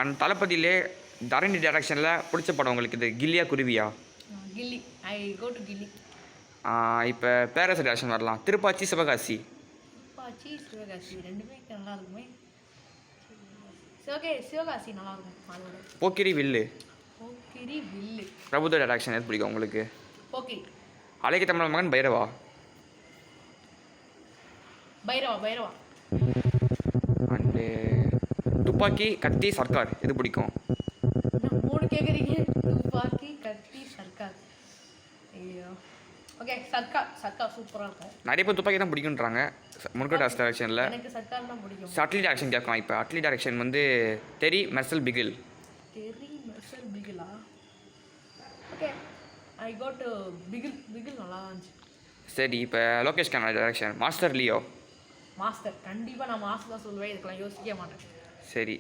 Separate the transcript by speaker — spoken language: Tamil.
Speaker 1: அந்த தளபதியிலே தரணி டேரக்ஷனில் பிடிச்ச படம் உங்களுக்கு இது கில்லியா குருவியா?
Speaker 2: கில்லி. ஐ கோ டு கில்லி.
Speaker 1: இப்போ பேரரசு டேரக்ஷன் வரலாம். திருப்பாச்சி சிவகாசி.
Speaker 2: திருப்பாச்சி சிவகாசி ரெண்டுமே நல்லா இருக்குமே. சிவகாசி நல்லா இருக்கும். அதோட
Speaker 1: போக்கிரி வில்லு.
Speaker 2: போக்கிரி வில்லு.
Speaker 1: பிரபுதேவா டேரக்ஷன் எது பிடிக்கும் உங்களுக்கு?
Speaker 2: போக்கிரி.
Speaker 1: அழகிய தமிழ் மகன் பைரவா.
Speaker 2: பைரவா.
Speaker 1: அண்டு துப்பாக்கி கத்தி சர்க்கார் எது பிடிக்கும்?
Speaker 2: 3 கேட்குறீங்க. துப்பாக்கி கத்தி சர்க்கார். ஐயோ ஓகே சர்க்கார் சூப்பராக இருக்கும்.
Speaker 1: நிறைய பேர் துப்பாக்கி தான் பிடிக்குன்றாங்க முருகதாஸ் டேரக்ஷனில்.
Speaker 2: எனக்கு சர்க்கார் தான் பிடிக்கும்.
Speaker 1: அட்லி டேரக்ஷன் கேட்கலாம். இப்போ அட்லி டேரக்ஷன் வந்து தெரி Mersal Bigil.
Speaker 2: Okay I go to Bigil நல்லா இருந்துச்சு.
Speaker 1: சரி இப்போ Lokesh Kanna direction Master Leo.
Speaker 2: Master கண்டிப்பாக நான் மாஸ்டர் தான் சொல்லுவேன். இதுக்கெல்லாம் யோசிக்க மாட்டேன்.
Speaker 1: சரி